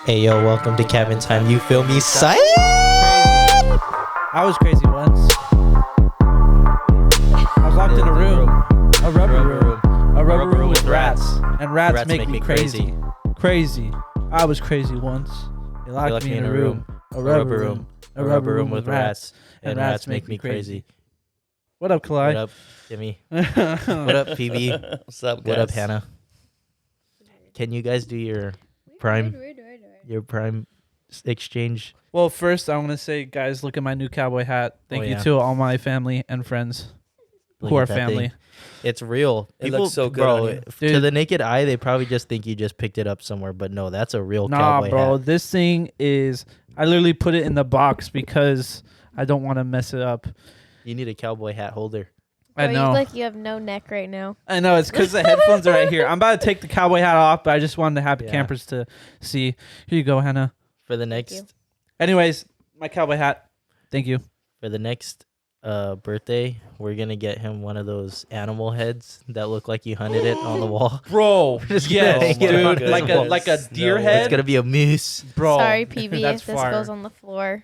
Hey yo, welcome to Cabin Time. You feel me? Psych! I was crazy once. I was locked in a room. A rubber room with rats. And rats make me crazy. Crazy. I was crazy once. They locked me in a room. A rubber room with rats. And rats make me crazy. What up, Kauai? What up, Timmy? What up, PB? What's up, guys? What up, Hannah? Can you guys do your prime exchange? Well, first I want to say, guys, look at my new cowboy hat. Thank you yeah. to all my family and friends Look who at are that family. thing. It's real. It looks so good on you. To Dude. the naked eye, they probably just think you just picked it up somewhere, but no, that's a real Nah, cowboy bro, hat. this thing is. I literally put it in the box because I don't want to mess it up. You need a cowboy hat holder. I Bro, know. You look like you have no neck right now. I know. It's because the headphones are right here. I'm about to take the cowboy hat off, but I just wanted the happy Yeah. campers to see. Here you go, Hannah. For the you. next Anyways, my cowboy hat. Thank you. birthday, we're gonna get him one of those animal heads that look like you hunted it on the wall. Bro, Just yes, kidding. Oh my dude. goodness. Like a deer No. head. It's gonna be a moose. Bro, Sorry, PB, that's if this fire. goes on the floor.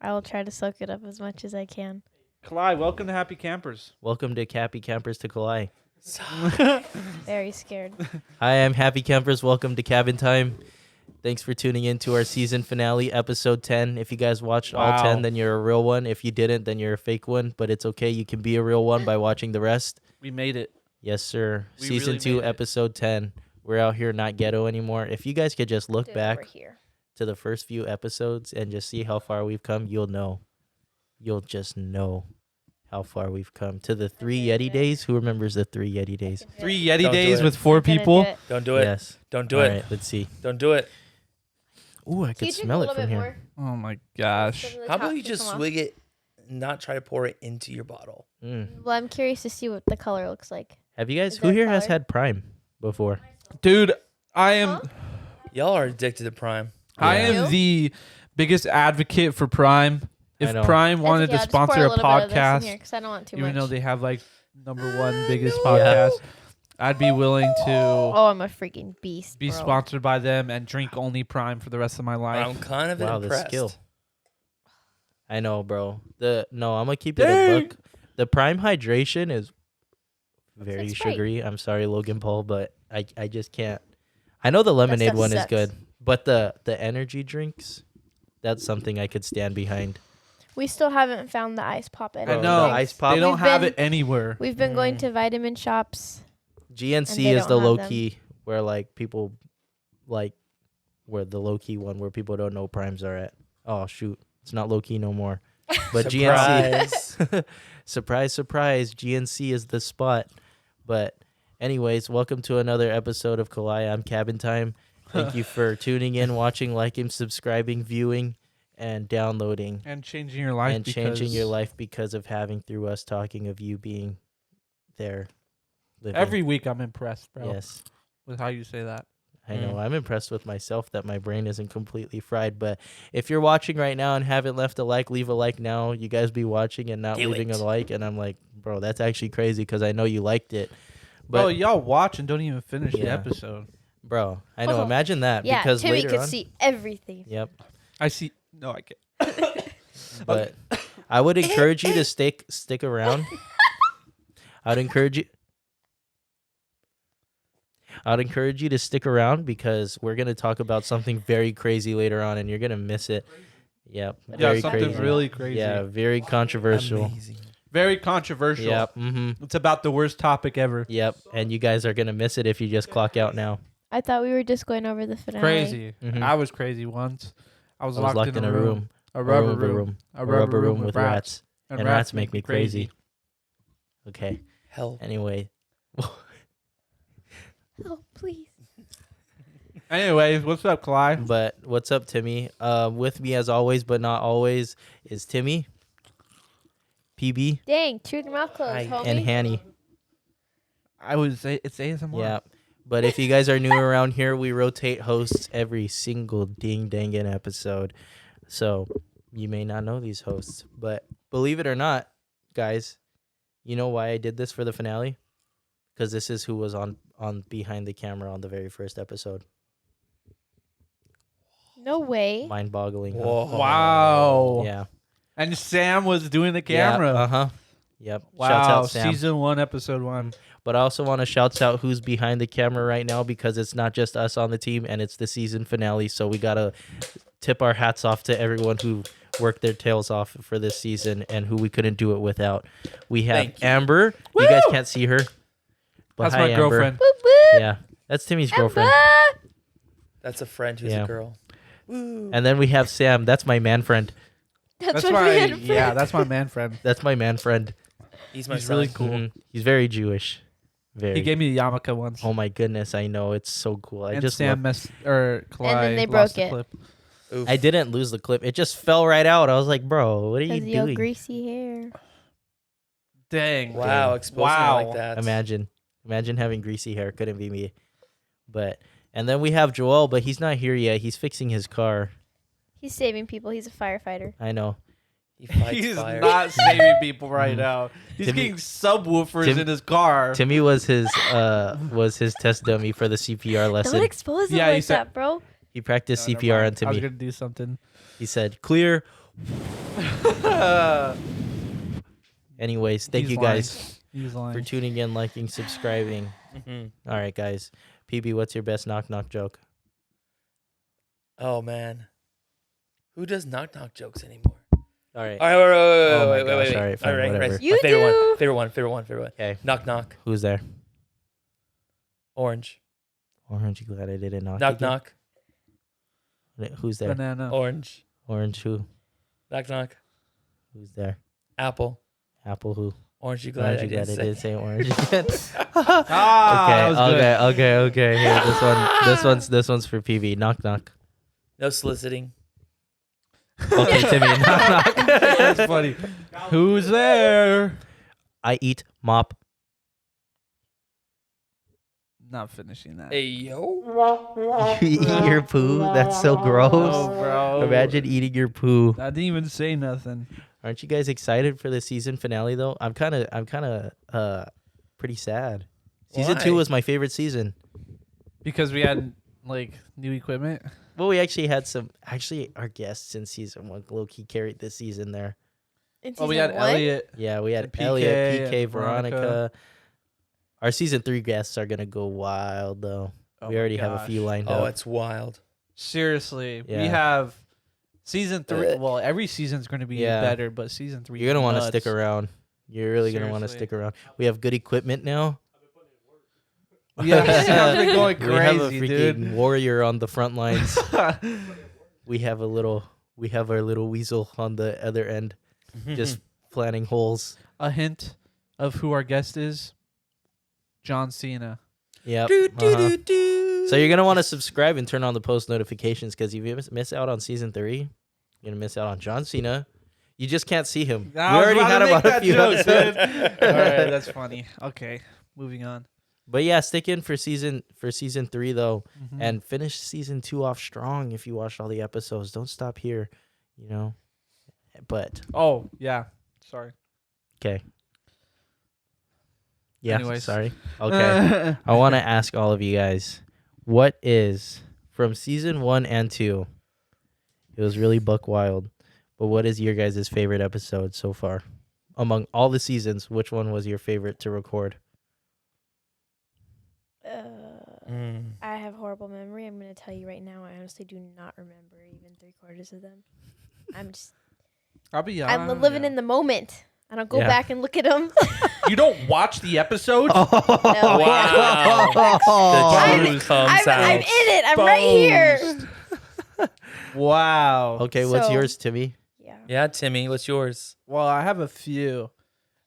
I will try to soak it up as much as I can. Kauai, welcome to Happy Campers. Welcome to Happy Campers to Kauai. Very scared. Hi, I'm Happy Campers. Welcome to Cabin Time. Thanks for tuning in to our season finale, episode 10. If you guys watched all Wow. 10, then you're a real one. If you didn't, then you're a fake one. But it's okay. You can be a real one by watching the rest. We made it. Yes, sir. We Season really 2, made it. episode 10. We're out here not ghetto anymore. If you guys could just look back Over here. to the first few episodes and just see how far we've come, you'll know. You'll just know how far we've come. To the 3 Yeti days. Who remembers the 3 Yeti days? 3 Yeti Don't do days it. with 4 Gonna do people. it. Don't do it. Yes. Don't do All it. right, let's see. Don't do it. Ooh, I Can could you drink smell a it little from bit here. more? Oh my gosh. So the How top about you can just come off. swig it and not try to pour it into your bottle? Mm. Well, I'm curious to see what the color looks like. Have you guys, Is who that here has color? had Prime before? Dude, I am Huh? Y'all are addicted to Prime. I Yeah. am You? the biggest advocate for Prime. I If know. Prime wanted to That's okay, I'll just pour sponsor a little bit of this in podcast, here 'cause I don't want too even much. though they have like #1 biggest Yeah. podcast, I'd be willing to Oh, I'm a freaking beast, be bro. sponsored by them and drink only Prime for the rest of my But life. I'm kind of Wow, the impressed. skill. I know, bro. I'm gonna keep it a Dang. buck. The Prime hydration is very It's great. sugary. I'm sorry, Logan Paul, but I just can't. I know the lemonade stuff one is sucks. good, but the energy drinks, that's something I could stand behind. We still haven't found the ice pop I anything. know. The ice pop. They don't We've have been- it anywhere. We've been going Mm. to vitamin shops. GNC they is don't the have low them. key where like people like where the low key one where people don't know primes are at. Oh shoot, it's not low key no more. But Surprise. GNC, surprise, GNC is the spot. But anyways, welcome to another episode of Kauai. I'm Cabin Time. Thank you for tuning in, watching, liking, subscribing, viewing, and downloading, And changing your life. and changing your life because of having through us talking of you being there. Living. Every week I'm impressed, bro, Yes. with how you say that. I know. Mm. I'm impressed with myself that my brain isn't completely fried. But if you're watching right now and haven't left a like, leave a like now. You guys be watching and not Do leaving it. a like. And I'm like, bro, that's actually crazy because I know you liked it. Bro, But, y'all watch and don't even finish the Yeah. episode. bro, I know. Oh. Imagine that. Yeah, because Timmy later could on. see everything. Yep. I see. No, I can't. But I would encourage you to stick around. I'd encourage you to stick around because we're going to talk about something very crazy later on and you're going to miss it. Yep. Yeah, Very something crazy. really crazy. Yeah, very controversial. Amazing. Very controversial. Yep. Mm-hmm. It's about the worst topic ever. Yep. And you guys are going to miss it if you just clock out now. I thought we were just going over the finale. Crazy. Mhm. I was crazy once. I was, I was locked in a room. A rubber room. A rubber room with rats. And And rats make me crazy. Okay. Hell. Anyway. Oh, please. Anyways, what's up, Kauai? But what's up, Timmy? With me as always, but not always, is Timmy, PB, Dang, chew your mouth closed, Hi. homie. and Hanny. I would say it's ASMR. Yeah. But if you guys are new around here, we rotate hosts every single ding-dangin' episode. So you may not know these hosts. But believe it or not, guys, you know why I did this for the finale? Because this is who was on behind the camera on the very first episode. No way. Mind-boggling. Huh? Whoa. Wow. Yeah. And Sam was doing the camera. Yeah, uh-huh. Yep. Wow. Shouts out Sam. Season 1, episode 1. But I also want to shout out who's behind the camera right now because it's not just us on the team and it's the season finale. So we got to tip our hats off to everyone who worked their tails off for this season and who we couldn't do it without. We have Thank you. Amber. Woo! You guys can't see her. But That's hi, my Amber. girlfriend. Boop, boop. Yeah. That's Timmy's girlfriend. Amber! That's a friend who's Yeah. a girl. Woo. And then we have Sam. That's my man friend. That's my man friend. yeah, that's my man friend. That's my man friend. He's my He's son. really cool. Mhm. He's very Jewish. Very. He gave me the yarmulke once. Oh my goodness, I know. It's so cool. I and just Sam love- messed or Kauai And then they lost broke the it. clip. Oof. I didn't lose the clip. It just fell right out. I was like, bro, what are you Because of your doing? greasy hair. Dang. Wow, exposing Wow. it like that. Imagine having greasy hair. Couldn't be me. And then we have Joel, but he's not here yet. He's fixing his car. He's saving people. He's a firefighter. I know. He fights He's fire. not saving people right Mhm. now. He's Timmy- getting subwoofers Tim- in his car. Timmy was his test dummy for the CPR Don't lesson. expose him Yeah, he like said- that, bro. He practiced No, never CPR mind. on I was Timmy. gonna do something. He said, "Clear." Anyways, thank He's you lying. guys He's for lying. tuning in, liking, subscribing. Mhm. All right, guys. PB, what's your best knock knock joke? Oh man, who does knock knock jokes anymore? All right. All right, Oh my wait. gosh, all right, fine, whatever. right. You My favorite do. one. Favorite one. Okay. Knock knock. Who's there? Orange. Aren't you glad I didn't knock? Knock again? knock. Who's there? Banana. Orange. Orange who? Knock knock. Who's there? Apple. Apple who? Orange. You glad Aren't I you glad didn't I didn't say? say orange again? Ah, that was good. Okay. Here, this one's for PB. Knock knock. No soliciting. Okay, Timmy. Knock knock. That's funny. Who's there? I eat mop. Not finishing that. Hey yo. You eat your poo? That's so gross. Oh, bro. Imagine eating your poo. I didn't even say nothing. Aren't you guys excited for the season finale though? I'm kind of pretty sad. Season 2 Why? was my favorite season. Because we had like new equipment. Well, we actually had our guests in season 1 low-key carried this season there. Oh, we had Elliot. Yeah, we had And PK Elliot, PK, and Veronica. Veronica. Our season 3 guests are going to go wild though. Oh we my already have a gosh. few lined Oh, up. it's wild. Seriously, Yeah. we have season 3. Well, every season's going to be Yeah. better, but season 3. You're going to want to nuts. stick around. You're really going to want to Seriously. stick around. We have good equipment now. Yeah, I've been going We have a crazy, freaking dude. warrior on the front lines. we have our little weasel on the other end, just planning holes. A hint of who our guest is: John Cena. Yep. Do, do, uh-huh. do, do. So you're gonna want to subscribe and turn on the post notifications because if you miss out on season 3, you're gonna miss out on John Cena. You just can't see him. We already had him on a few episodes. All right, that's funny. Okay, moving on. But yeah, stick in for season 3 though, Mhm. and finish season 2 off strong. If you watched all the episodes, don't stop here. You know. But Oh yeah, sorry. okay. Yeah. Anyways. Sorry. Okay. I want to ask all of you guys, what is from season 1 and 2? It was really buck wild, but what is your guys' favorite episode so far? Among all the seasons, which one was your favorite to record? I have horrible memory. I'm going to tell you right now. I honestly do not remember even 3/4 of them. I'll be I'm honest. living in the moment. I don't go Yeah. back and look at them. You don't watch the episode? Wow. I'm- The truth comes I'm in out. it. I'm right here. Wow. Okay, what's So- yours, Timmy? Yeah. Yeah, Timmy, what's yours? Well, I have a few.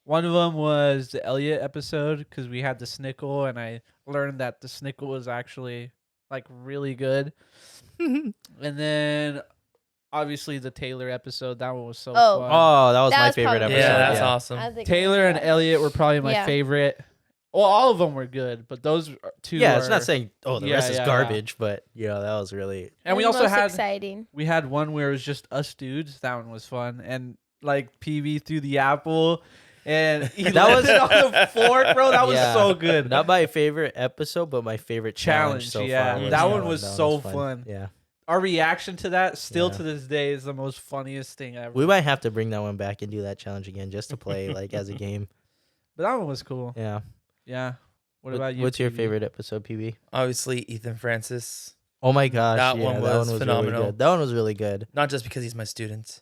One of them was the Elliot episode because we had the snickle, and I learned that the snickle was actually like really good. And then obviously the Taylor episode, that one was so Oh. fun. Oh, that was That my was favorite probably- episode. Yeah, that's yeah. awesome. I think Taylor and that. Elliot were probably my Yeah. favorite. Well, all of them were good, but those two. Yeah, it's are- not saying the Yeah, rest is yeah, garbage, but that was really And we That was also most had exciting. one where it was just us dudes. That one was fun, and like PV threw the apple, and he That landed on the fork, bro. That was Yeah. so good. not my favorite episode, but my favorite challenge Challenge, so yeah. far. That one was so fun. Yeah. our reaction to that still Yeah. to this day is the most funniest thing ever. We might have to bring that one back and do that challenge again just to play like as a game. But that one was cool. Yeah. Yeah. What about you? What's your PB? favorite episode, PB? Obviously, Ethan Francis. Oh my gosh, That yeah, one that was one was phenomenal. really good. That one was really good. Not just because he's my student,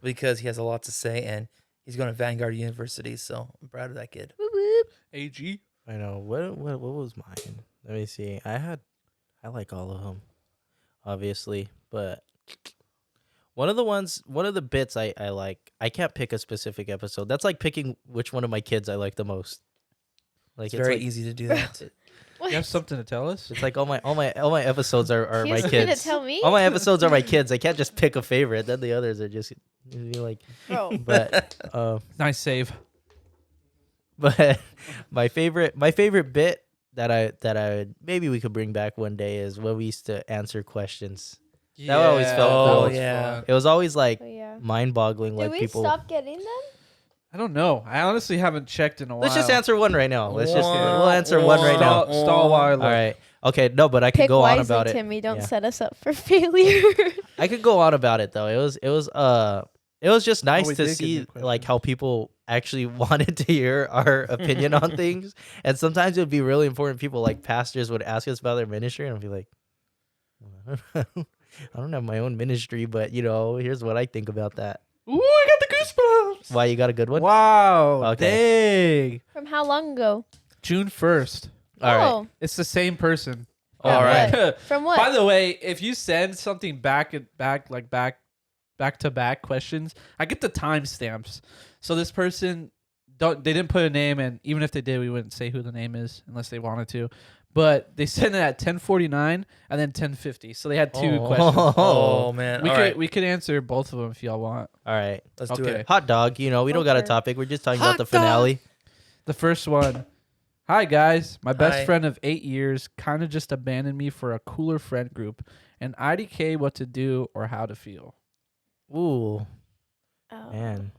because he has a lot to say and he's going to Vanguard University. So I'm proud of that kid. Whoop, whoop. AG. I know. What was mine? Let me see. I like all of them, obviously, but one of the bits I like. I can't pick a specific episode. That's like picking which one of my kids I like the most. Like It's very like, easy to do that. You have something to tell us? It's like all my episodes are my He's kids. gonna tell me, All my episodes are my kids. I can't just pick a favorite. Then the others are just like. bro. But Nice save. but my favorite bit that I maybe we could bring back one day is when we used to answer questions. That always felt cool. was Yeah. fun. It was always like Oh yeah. mind-boggling. Did Like we people. stop getting them? I don't know. I honestly haven't checked in a while. Let's just answer one right now. We'll Wah, answer one right now. Stall while I look. All right. Okay. No, but I could Pick go on wisely, about it. Timmy. Don't Yeah. set us up for failure. I could go on about it though. It was just nice we to did get see new questions. like how people actually wanted to hear our opinion on things. And sometimes it would be really important. People like pastors would ask us about their ministry, and I'd be like, I don't have my own ministry, but here's what I think about that. Ooh, I got the goosebumps. Why, you got a good one? Wow. Dang. From how long ago? June 1st. All right. Oh, It's the same person. All From right. what? From what? By the way, if you send something back to back questions, I get the timestamps. So this person they didn't put a name, and even if they did, we wouldn't say who the name is unless they wanted to. But they sent it at 10:49 and then 10:50. So they had two questions. Oh, man. We could answer both of them if y'all want. All right. Let's do Okay. it. Hot dog. We don't got a Okay. topic. We're just talking about the Hot dog. finale. The first one. Hi guys, my best Hi. friend of 8 years kind of just abandoned me for a cooler friend group, and IDK what to do or how to feel. Ooh, Oh. man.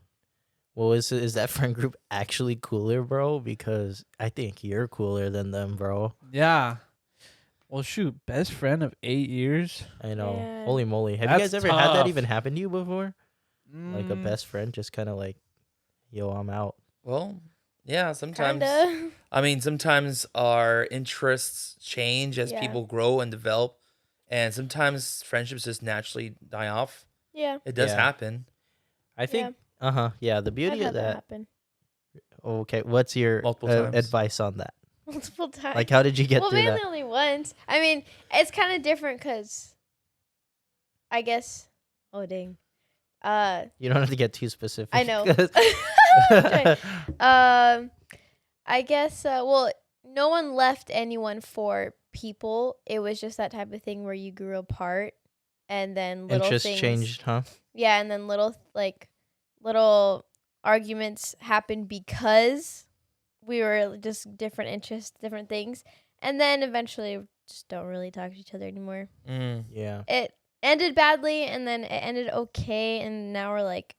Well, is that friend group actually cooler, bro? Because I think you're cooler than them, bro. Yeah. Well, shoot, best friend of 8 years. I know. Yeah. Holy moly. Have you That's guys ever had that tough. even happen to you before? Like a Mm, best friend just kind of like, yo, I'm out. Well, yeah, sometimes. Kinda. I mean, sometimes our interests change as Yeah. people grow and develop. And sometimes friendships just naturally die off. Yeah. It does Yeah. happen. I think, yeah, the I've beauty had of that that. happen Okay, what's your Multiple times. advice on that? multiple times. Like, how did you get well, through mainly that? only once. I mean, it's kind of different because I guess. Oh dang. You don't have to get too specific. I know. 'cause- I guess. Well, no one left anyone for people. It was just that type of thing where you grew apart, and then little Interest things changed, huh? Yeah, and then little arguments happened because we were just different interests, different things, and then eventually just don't really talk to each other anymore. Mm. Yeah. It ended badly, and then it ended okay, and now we're like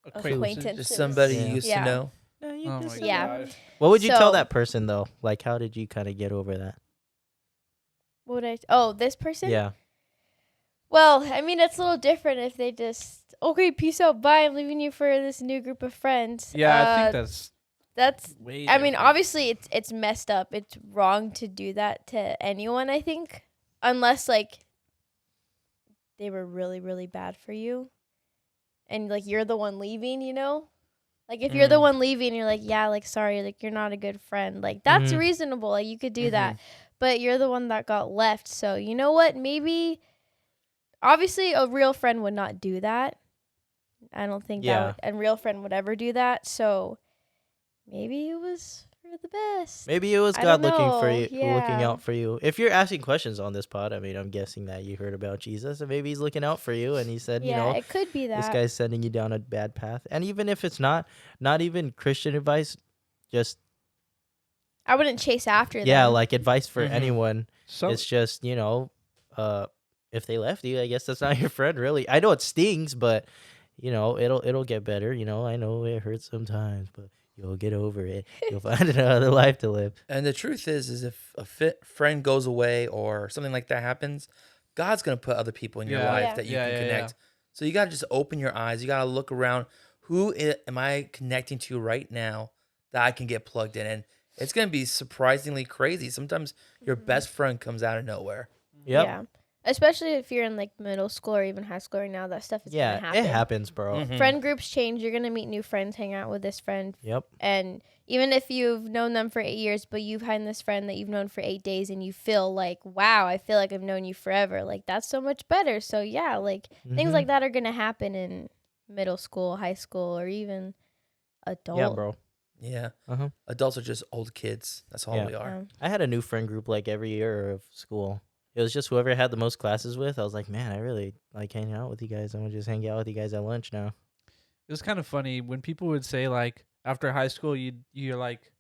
acquaintances. Just somebody Yeah. you used Yeah. to know. Oh my Yeah. gosh. What would you tell So- that person though? Like, how did you kind of get over that? What would I? Oh, this person. Yeah. Well, I mean, it's a little different if they just okay, peace out, bye. I'm leaving you for this new group of friends. Yeah, I think that's. way I mean, different. obviously, it's messed up. It's wrong to do that to anyone. I think, unless like they were really, really bad for you, and like you're the one leaving. Like if you're the one leaving, you're like, yeah, like sorry, like you're not a good friend. Like that's Mhm. reasonable. Like you could do that, but you're the one that got left. So you know what? Maybe, obviously, a real friend would not do that. I don't think Yeah. a real friend would ever do that. So maybe it was for the best. Maybe it was I God don't looking for know. you, looking Yeah. out for you. If you're asking questions on this pod, I mean, I'm guessing that you heard about Jesus, and maybe he's looking out for you, and he said, Yeah, it could be this that. guy's sending you down a bad path. And even if it's not even Christian advice, just I wouldn't chase after them. yeah, like advice for Mhm. anyone. It's just if they left you, I guess that's not your friend, really. I know it stings, but it'll get better. I know it hurts sometimes, but you'll get over it. You'll find another life to live. And the truth is if a friend goes away or something like that happens, God's gonna put other people in your Yeah. life Yeah. that you Yeah, can yeah, connect. So you gotta just open your eyes. You gotta look around. Am I connecting to right now that I can get plugged in? And it's gonna be surprisingly crazy. Sometimes your best friend comes out of nowhere. Yep. Yeah. Especially if you're in like middle school or even high school right now, that stuff is Yeah, gonna happen. it happens, bro. Mhm. Friend groups change. You're gonna meet new friends, hang out with this friend, Yep. and even if you've known them for 8 years, but you've had this friend that you've known for 8 days, and you feel like, wow, I feel like I've known you forever. Like that's so much better. So yeah, like things Mhm. like that are gonna happen in middle school, high school, or even adult. Yeah, bro. Yeah. Uh-huh. Adults are just old kids. That's all Yeah. we are. I had a new friend group like every year of school. It was just whoever I had the most classes with. I was like, man, I really like hanging out with you guys. I'm gonna just hang out with you guys at lunch now. It was kind of funny when people would say like after high school you're like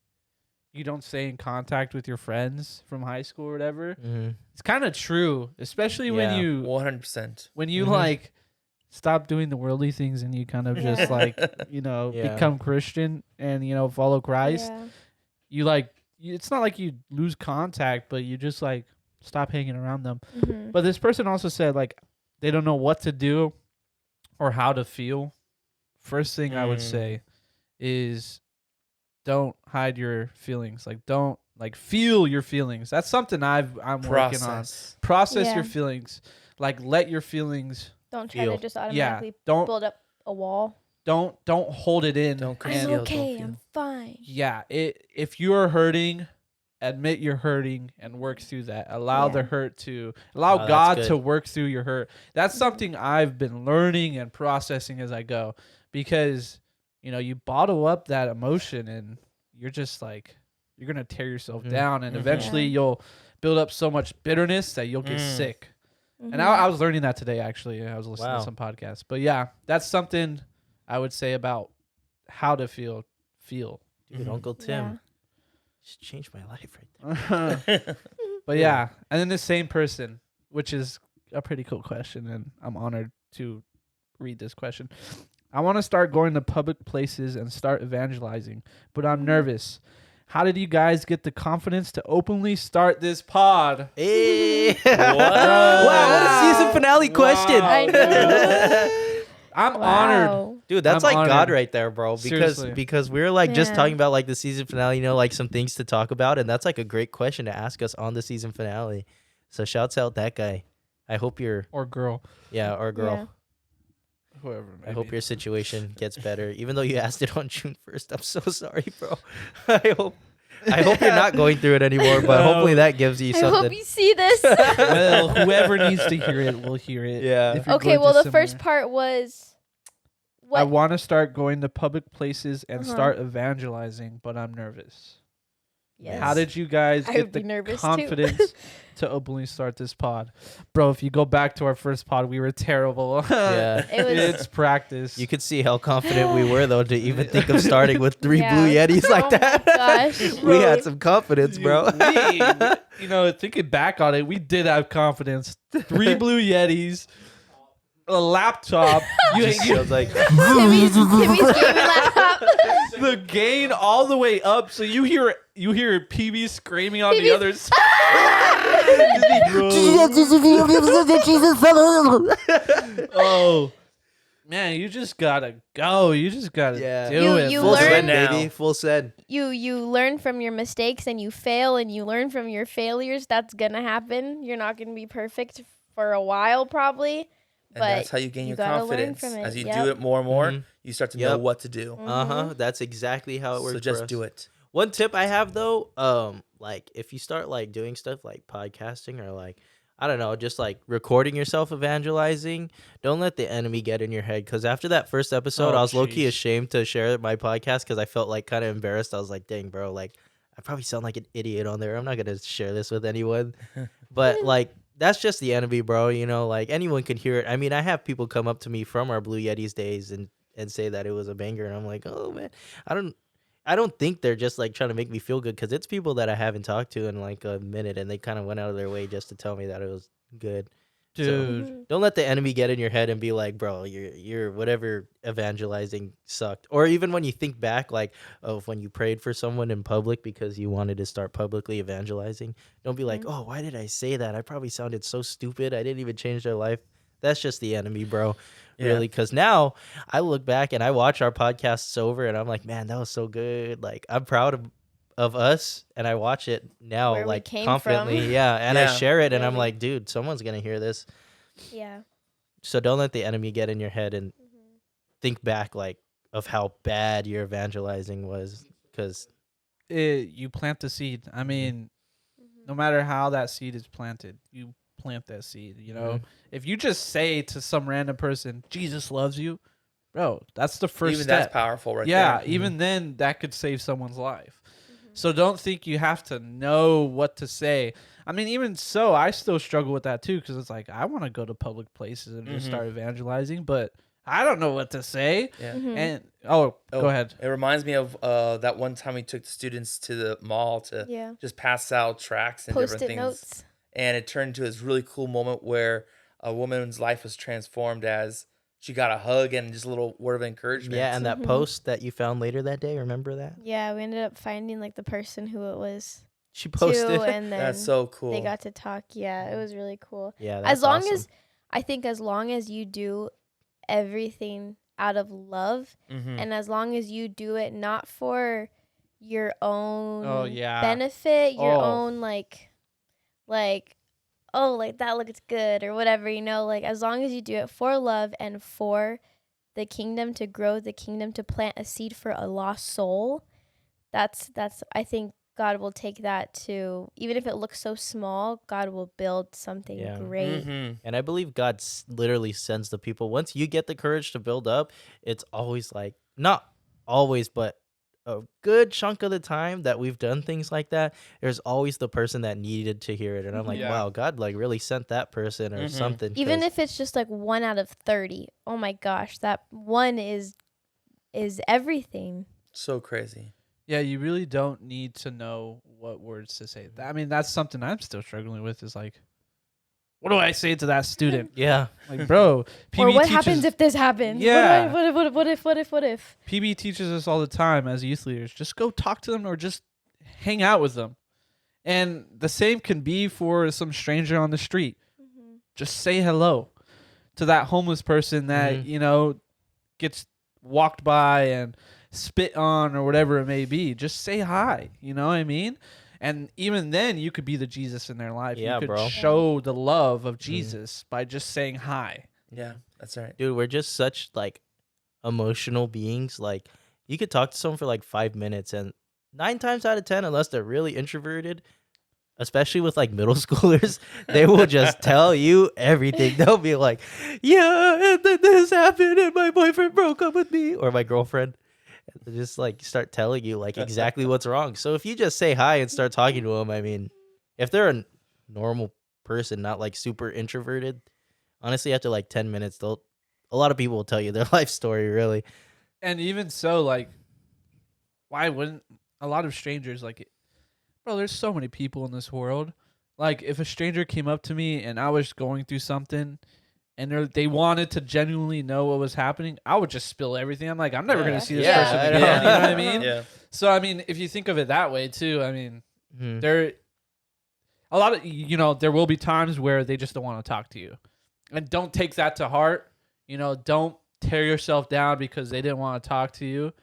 you don't stay in contact with your friends from high school or whatever. Mm-hmm. It's kind of true, especially Yeah. when you 100%. Mhm. like stop doing the worldly things and you kind of just Yeah. like Yeah. become Christian and follow Christ. Yeah. You like it's not like you lose contact, but you just like stop hanging around them. Mhm. But this person also said like they don't know what to do or how to feel. First thing I would Mm. say is don't hide your feelings. Like don't like feel your feelings. That's something I'm working on. Process. Process Yeah. your feelings. Like let your feelings Don't try Feel. to just automatically don't build up a wall. don't hold it in. Don't and- conceal. I'm don't okay. feel. I'm fine. Yeah, if you're hurting, admit you're hurting and work through that. Allow the Yeah. hurt to allow Wow, that's God good. to work through your hurt. That's something I've been learning and processing as I go because you bottle up that emotion and you're just like you're going to tear yourself Mhm. down and Mhm. eventually Yeah. you'll build up so much bitterness that you'll get Mm. sick. Mhm. And I was learning that today actually. I was listening Wow. to some podcasts. But yeah, that's something I would say about how to feel. Dude, Mhm. Uncle Tim Yeah. just changed my life right there. But yeah, and then the same person, which is a pretty cool question, and I'm honored to read this question. I want to start going to public places and start evangelizing, but I'm nervous. How did you guys get the confidence to openly start this pod? Hey. Wow. Wow, what a season finale question. I know. I'm honored. Wow. Dude, that's I'm like God honored. right there, bro. Seriously. Because we were like just Man. talking about like the season finale, like some things to talk about, and that's like a great question to ask us on the season finale. So shouts out that guy. I hope you're Or girl, or girl. Yeah. whoever. I hope your situation gets better. Even though you asked it on June 1st, I'm so sorry, bro. I hope you're not going through it anymore, but No. hopefully that gives you I something. hope you see this. Well, whoever needs to hear it will hear it. Yeah. if you're Okay, going well, through the first similar- part was I what? want to start going to public places and Uh-huh. start evangelizing, but I'm nervous. Yes. How did you guys I get would be the nervous too. confidence to openly start this pod? Bro, if you go back to our first pod, we were terrible. Yeah. It was- It's practice. You could see how confident we were, though, to even think of starting with 3 Yeah. Blue Yetis like Oh that. my gosh. We Bro. had some confidence, bro. Thinking back on it, we did have confidence. 3 Blue Yetis, a laptop, Just feels like Timmy's gaming laptop. the gain all the way up, so you hear PB screaming on the PB other side. Oh man, you just gotta go. You just gotta Yeah. do You- it. you full learn- send, now. baby. Full send. You learn from your mistakes and you fail and you learn from your failures. That's gonna happen. You're not gonna be perfect for a while probably. And But that's how you gain you your gotta learn confidence. from it. As you Yep. do it more and more, Mhm. you start to Yep. know what to do. Uh huh. That's exactly how it works. So just do it. One tip I have though, like if you start like doing stuff like podcasting or like I don't know, just like recording yourself evangelizing, don't let the enemy get in your head. Because after that first episode, Oh, I was low key jeez. ashamed to share my podcast because I felt like kind of embarrassed. I was like, dang, bro, like I probably sound like an idiot on there. I'm not gonna share this with anyone. But like that's just the enemy, bro. Like anyone could hear it. I mean, I have people come up to me from our Blue Yetis days and say that it was a banger, and I'm like, oh man, I don't think they're just like trying to make me feel good because it's people that I haven't talked to in like a minute, and they kind of went out of their way just to tell me that it was good. Dude. Don't let the enemy get in your head and be like, bro, you're whatever evangelizing sucked. Or even when you think back, like, oh, when you prayed for someone in public because you wanted to start publicly evangelizing, don't be like, oh, why did I say that? I probably sounded so stupid. I didn't even change their life. That's just the enemy, bro. Really, because now I look back and I watch our podcasts over and I'm like, man, that was so good. Like, I'm proud of us, and I watch it now, Where we like, came confidently. from. Yeah, and I Yeah. share it, and I'm Really. like, dude, someone's going to hear this. Yeah. So don't let the enemy get in your head and think back, like, of how bad your evangelizing was, because You plant the seed. I mean, no matter how that seed is planted, you plant that seed. You know, if you just say to some random person, Jesus loves you, bro, that's the first Even step. that's powerful, right Yeah, there. even then, that could save someone's life. So don't think you have to know what to say. I mean, even so, I still struggle with that too, because it's like I want to go to public places and just start evangelizing, but I don't know what to say. Yeah. And go ahead. It reminds me of that one time we took the students to the mall to Yeah. just pass out tracts and different Post-it things. notes. And it turned into this really cool moment where a woman's life was transformed as she got a hug and just a little word of encouragement. yeah, and that post that you found later that day, remember that? Yeah, we ended up finding like the person who it was She posted. to, and then That's so cool. they got to talk. Yeah, it was really cool. Yeah, that's As long awesome. as as long as you do everything out of love, and as long as you do it not for your own benefit, your own like oh, like that looks good or whatever, you know, like as long as you do it for love and for the kingdom, to grow the kingdom, to plant a seed for a lost soul, that's I think God will take that to, even if it looks so small, God will build something great. And I believe God literally sends the people. Once you get the courage to build up, it's always like, not always, but a good chunk of the time that we've done things like that, there's always the person that needed to hear it. And I'm like, wow, God like really sent that person or something. Even if it's just like 1 out of 30. Oh my gosh, that one is everything. So crazy. Yeah, you really don't need to know what words to say. I mean, that's something I'm still struggling with, is like, what do I say to that student? Yeah. Like, bro, PB Or what teaches, happens if this happens? Yeah. What if? PB teaches us all the time as youth leaders, just go talk to them or just hang out with them. And the same can be for some stranger on the street. Just say hello to that homeless person that, you know, gets walked by and spit on or whatever it may be. Just say hi, you know what I mean? And even then, you could be the Jesus in their life. Yeah, you could bro. show the love of Jesus by just saying hi. Yeah, that's right. Dude, we're just such like emotional beings. Like, you could talk to someone for like 5 minutes, and 9 times out of 10, unless they're really introverted, especially with like middle schoolers, they will just tell you everything. They'll be like, yeah, and then this happened and my boyfriend broke up with me, or my girlfriend. They just like start telling you like exactly what's wrong. So if you just say hi and start talking to them, I mean, if they're a normal person, not like super introverted, honestly, after like 10 minutes, a lot of people will tell you their life story, really. And even so, like, why wouldn't a lot of strangers, like, bro, there's so many people in this world. Like, if a stranger came up to me and I was going through something and they wanted to genuinely know what was happening, I would just spill everything. I'm like, I'm never going to see this person I again. know. You know what I mean? Yeah. So, I mean, if you think of it that way, too, I mean, Mhm. a lot of, you know, there will be times where they just don't want to talk to you. And don't take that to heart. You know, don't tear yourself down because they didn't want to talk to you.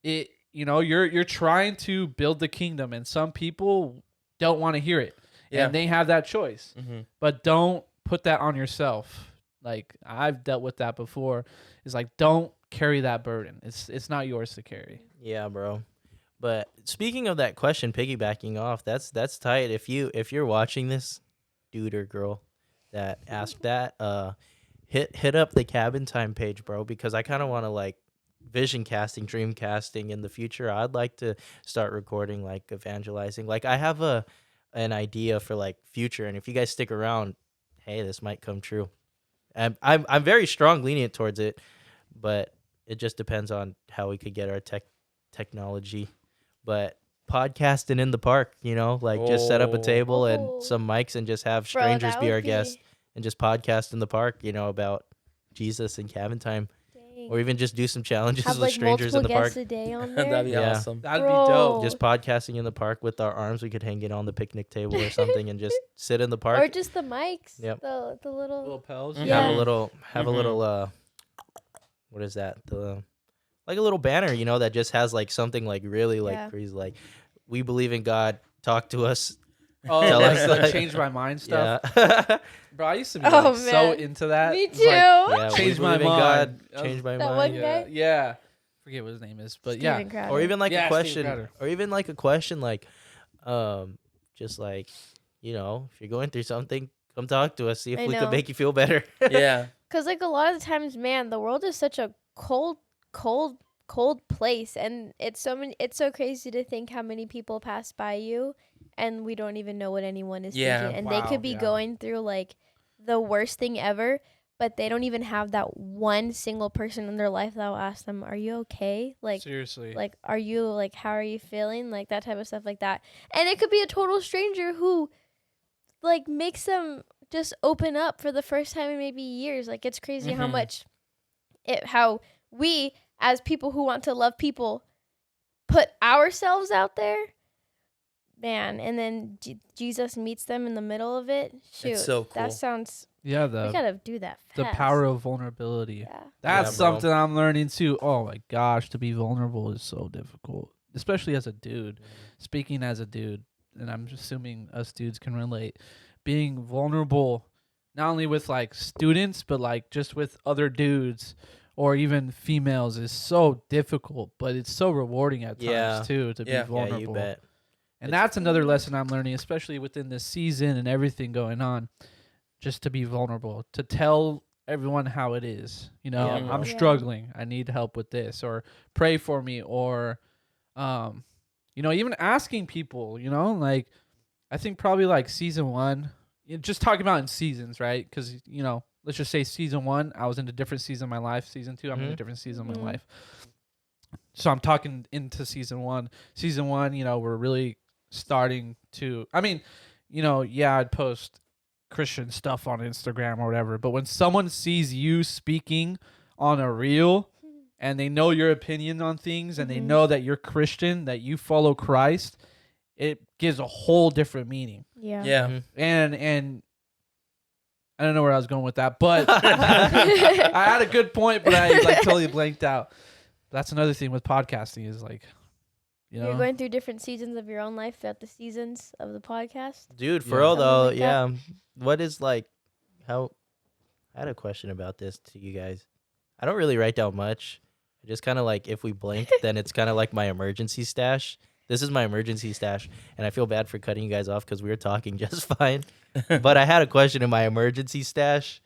You know, you're trying to build the kingdom, and some people don't want to hear it. Yeah. And they have that choice. But don't put that on yourself. Like, I've dealt with that before. It's like, don't carry that burden. It's not yours to carry. Yeah, bro. But speaking of that question, piggybacking off, that's tight. If you're watching this, dude or girl that asked that, hit up the Cabin Time page, bro, because I kind of want to like vision casting, dream casting in the future. I'd like to start recording like evangelizing. Like, I have an idea for like future, and if you guys stick around, hey, this might come true. I'm very strong lenient towards it, but it just depends on how we could get our technology. But podcasting in the park, you know, like just set up a table and some mics and just have strangers be our guests. and just podcast in the park, about Jesus and cabin time, Dang. or even just do some challenges Have with like strangers in multiple the park. guests a day on there. That'd be Yeah. awesome. That'd Bro. be dope. Just podcasting in the park with our arms. We could hang it on the picnic table or something and just sit in the park. Or just the mics. Yep. The little. Little pals. Mhm. Yeah. Have a little Mhm. what is that? Like a little banner, that just has like something like really like Yeah. crazy, like we believe in God, talk to us. Oh, Tell like us, the like- change my mind stuff. Yeah. Bro, I used to be Oh, so man. into that. Me It's too. like, Yeah, we Change my believe in mind. God, change my That mind. one yeah, guy? yeah. Forget what his name is, but yeah. Steven Crowder. Or even like Yeah, a Steven question, Crowder. or even like a question like, just like, if you're going through something, come talk to us, see if I we know. can make you feel better. Yeah. Because like a lot of the times, man, the world is such a cold place, and it's so crazy to think how many people pass by you, and we don't even know what anyone is Yeah. thinking, and Wow, they could be yeah. going through like the worst thing ever, but they don't even have that one single person in their life that will ask them, "Are you okay?" Seriously. Like, are you like, how are you feeling? Like that type of stuff like that. And it could be a total stranger who like makes them just open up for the first time in maybe years. Like it's crazy how Mhm. much how we as people who want to love people put ourselves out there. Man, and then Jesus meets them in the middle of it. Shoot. It's so cool. That sounds yeah, we the gotta do that fast. the power of vulnerability. Yeah. That's Yeah, bro. something I'm learning too. Oh my gosh, to be vulnerable is so difficult, especially as a dude. Speaking as a dude, and I'm assuming us dudes can relate. Being vulnerable, not only with like students, but like just with other dudes or even females, is so difficult. But it's so rewarding at times Yeah. too to Yeah. be Yeah, vulnerable. you bet. And that's another lesson I'm learning, especially within this season and everything going on. Just to be vulnerable, to tell everyone how it is. Yeah, I'm bro. Yeah. struggling. I need help with this, or pray for me, or, even asking people. Like I think probably like season 1, just talking about in seasons, right? Because let's just say season 1, I was in a different season of my life. Season 2, I'm in a Mhm. different season of Mhm. my life. So I'm talking into season 1. Season 1, we're really starting to. I mean, I'd post Christian stuff on Instagram or whatever, but when someone sees you speaking on a reel and they know your opinion on things and they Mhm. know that you're Christian, that you follow Christ, it gives a whole different meaning. Yeah. Yeah. Mhm. And I don't know where I was going with that, but I had a good point, but I like totally blanked out. That's another thing with podcasting is like, You're going through different seasons of your own life throughout the seasons of the podcast. Dude, for Yeah. real Something though, like that. yeah. What is like how I had a question about this to you guys. I don't really write down much. I just kind of like if we blink, then it's kind of like my emergency stash. This is my emergency stash, and I feel bad for cutting you guys off because we were talking just fine. But I had a question in my emergency stash.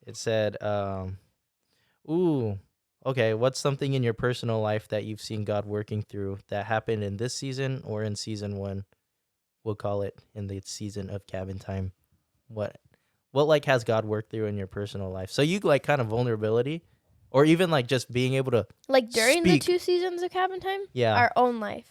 It said, ooh, okay, what's something in your personal life that you've seen God working through that happened in this season or in season 1? We'll call it in the season of cabin time. What like has God worked through in your personal life? So you like kind of vulnerability, or even like just being able to, Like during Speak. the 2 seasons of Cabin Time? yeah, Our own life.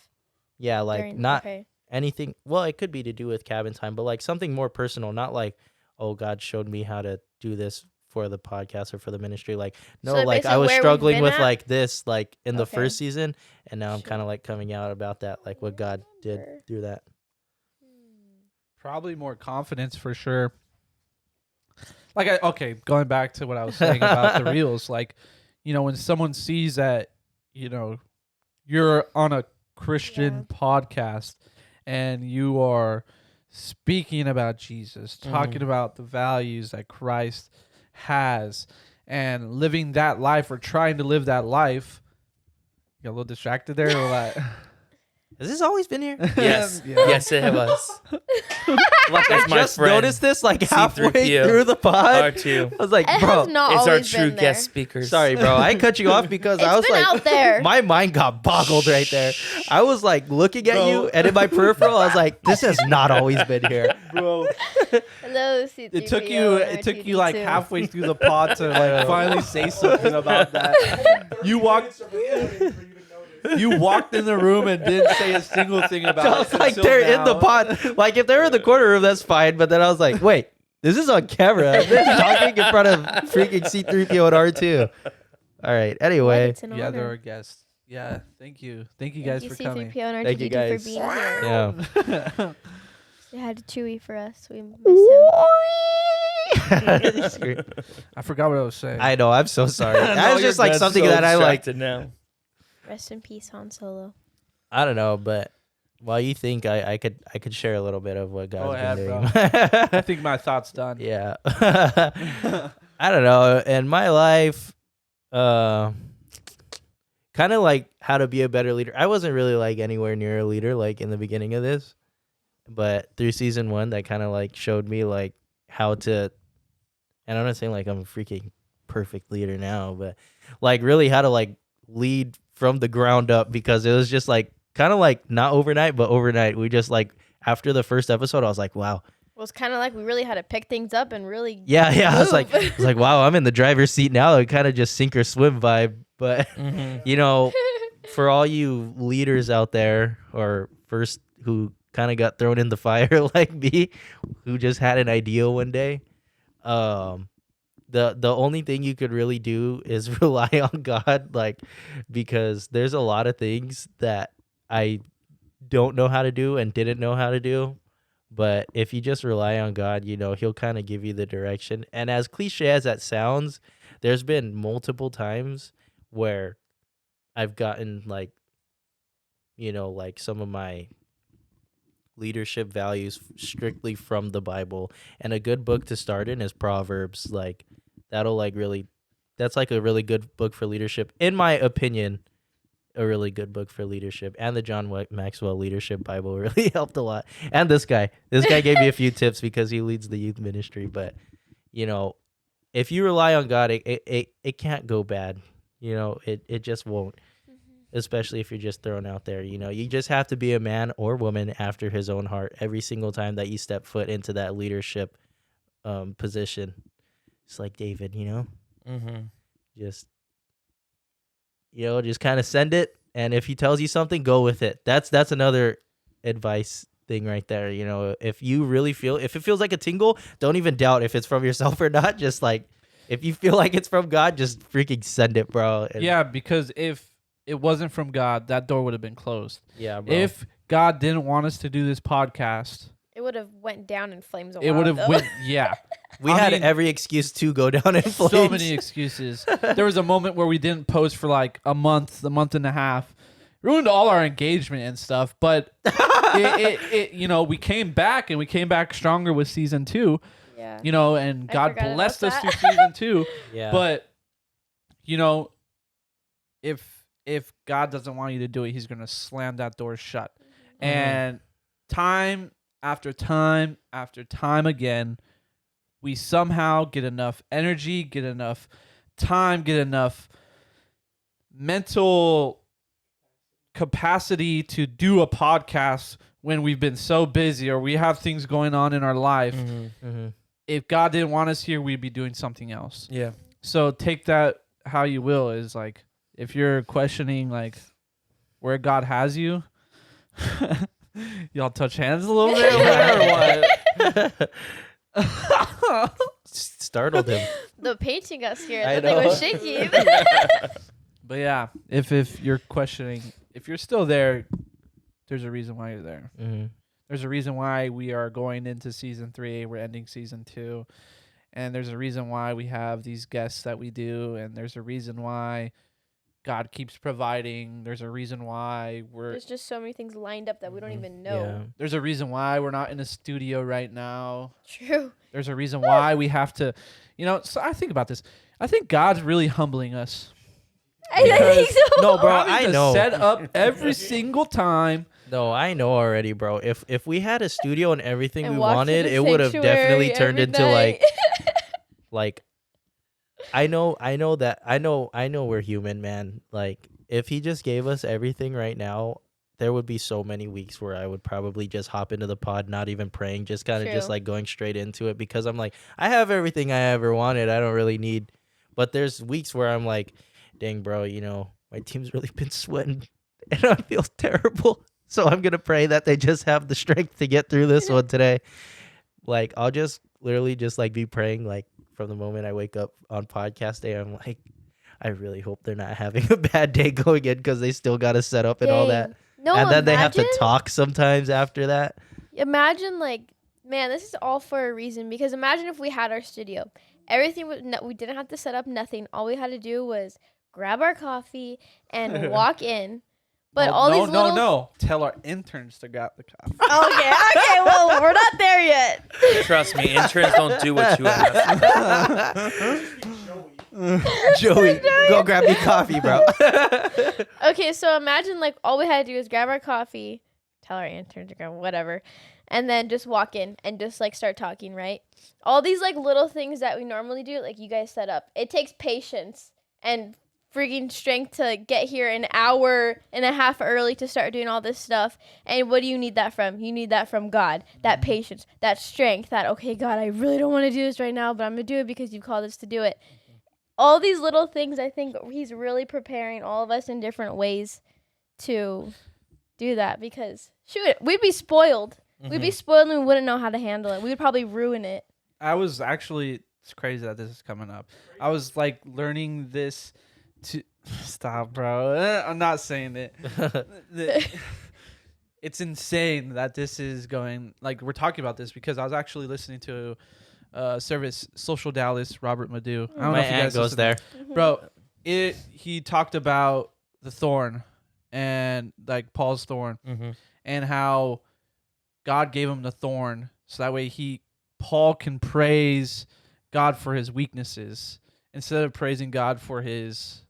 like During- not okay. anything. Well, it could be to do with cabin time, but like something more personal, not like, oh, God showed me how to do this for the podcast or for the ministry. Like, no, So like I basically was where we've struggling been with at? like this, like in the Okay. first season, and now I'm Sure. kind of like coming out about that, like what God did Remember. through that. Probably more confidence for sure. Like, going back to what I was saying about the reels, like, when someone sees that, you're on a Christian podcast and you are speaking about Jesus, talking about the values that Christ has and living that life or trying to live that life. You got a little distracted there or what? Has this always been here? Yes. Yeah. Yes, it was. Like I That's my just friend, noticed this like halfway C3PO. through the pod. R2. I was like, It bro, has not It's our always true been there. guest speakers. sorry, bro. I cut you off because I was It's been like, out there. my mind got boggled right there. I was like looking at Bro. you, and in my peripheral, I was like, this has not always been here. Bro, Hello, C3PO. it took and you like R2D2. halfway through the pod to like finally say something about that. You walked in the room and didn't say a single thing about I it. was like, until they're in the now. pod. Like, if they're in the corner room, that's fine. But then I was like, wait, This is on camera. They're talking in front of freaking C-3PO and R2. All right. What? Anyway. It's an Yeah, honor. they're our guests. Yeah, thank you guys for coming. C-3PO and Thank you, R2D2 guys. for being here. Yeah. They had to Chewie for us. We miss him. I forgot what I was saying. I know. I'm so sorry. No, That was you're just like good. something So that I like. distracted now. Rest in peace, Han Solo. I don't know, but while you think I could share a little bit of what Go God's been ahead, doing. I think my thought's done. Yeah. I don't know. In my life, kind of like how to be a better leader. I wasn't really like anywhere near a leader like in the beginning of this, but through season 1, that kind of like showed me like how to, and I'm not saying like I'm a freaking perfect leader now, but like really how to like lead from the ground up, because it was just like kind of like not overnight, but overnight. We just like after the first episode, I was like, wow. It was kind of like we really had to pick things up and really. Yeah. I was move. like, wow, I'm in the driver's seat now. It kind of just sink or swim vibe. But you know, for all you leaders out there, or first who kind of got thrown in the fire like me, who just had an idea one day, the only thing you could really do is rely on God, like, because there's a lot of things that I don't know how to do and didn't know how to do. But if you just rely on God, you know, he'll kind of give you the direction. And as cliche as that sounds, there's been multiple times where I've gotten like, you know, like some of my leadership values strictly from the Bible. And a good book to start in is Proverbs. Like that'll like really, that's like a really good book for leadership, in my opinion. A really good book for leadership. And the John Maxwell Leadership Bible really helped a lot. And this guy gave me a few tips because he leads the youth ministry. But you know, if you rely on God, it can't go bad. You know, it just won't. Especially if you're just thrown out there. You know, you just have to be a man or woman after his own heart every single time that you step foot into that leadership position. It's like David, you know, just kind of send it. And if he tells you something, go with it. That's another advice thing right there. You know, if you really feel, if it feels like a tingle, don't even doubt if it's from yourself or not. Just like, if you feel like it's from God, just freaking send it, bro. And Yeah, because if it wasn't from God, that door would have been closed. yeah, bro. If God didn't want us to do this podcast, It would have went down in flames. it would have went. Yeah, we I had mean, every excuse to go down in flames. so many excuses. There was a moment where we didn't post for like a month and a half. Ruined all our engagement and stuff. But it you know, we came back and we came back stronger with season 2. Yeah. You know, and I God forgot blessed us about through that. season 2. Yeah. But you know, if God doesn't want you to do it, he's going to slam that door shut. And time after time after time again, we somehow get enough energy, get enough time, get enough mental capacity to do a podcast when we've been so busy or we have things going on in our life. If God didn't want us here, we'd be doing something else. Yeah. So take that how you will. Is like, if you're questioning like where God has you, y'all touch hands a little bit or what? Startled him. The painting got scared. I That thing was know. shaking. But yeah, if you're questioning, if you're still there, there's a reason why you're there. There's a reason why we are going into season 3. We're ending season 2. And there's a reason why we have these guests that we do. And there's a reason why God keeps providing. There's a reason why There's just so many things lined up that we don't even know. there's a reason why we're not in a studio right now. True. There's a reason why we have to, you know, so I think about this. I think God's really humbling us. I think so. No, bro, Having I to know. set up every single time. No, I know already, bro. If we had a studio and everything And we walk wanted, through the it would have sanctuary definitely turned every into night. like I know we're human, man. Like if he just gave us everything right now, there would be so many weeks where I would probably just hop into the pod, not even praying, just kind of just True. like going straight into it, because I'm like, I have everything I ever wanted. I don't really need. But there's weeks where I'm like, dang, bro, you know, my team's really been sweating and I feel terrible. So I'm going to pray that they just have the strength to get through this one today. Like, I'll just literally just like be praying like from the moment I wake up on podcast day. I'm like, I really hope they're not having a bad day going in because they still got to set up and all that. Dang. No, And then they have to imagine- talk sometimes after that. Imagine like, man, this is all for a reason. Because imagine if we had our studio, everything was we didn't have to set up nothing. All we had to do was grab our coffee and walk in. But No. Tell our interns to grab the coffee. Okay. Well, we're not there yet. Trust me, interns don't do what you ask. Joey, go grab me coffee, bro. Okay, so imagine like all we had to do is grab our coffee, tell our intern to grab whatever, and then just walk in and just like start talking, right? All these like little things that we normally do, like you guys set up, it takes patience and freaking strength to get here an hour and a half early to start doing all this stuff. And what do you need that from? You need that from God, that patience, that strength, that, okay, God, I really don't want to do this right now, but I'm going to do it because you've called us to do it. All these little things, I think he's really preparing all of us in different ways to do that because, shoot, we'd be spoiled. We'd be spoiled and we wouldn't know how to handle it. We would probably ruin it. I was actually, it's crazy that this is coming up. I was like learning this to stop, bro. I'm not saying it. It's insane that this is going, like, we're talking about this because I was actually listening to service Social Dallas, Robert Madu. I don't know My if you aunt guys goes listen. there. Bro, he talked about the thorn and like Paul's thorn and how God gave him the thorn so that way Paul can praise God for his weaknesses instead of praising God for his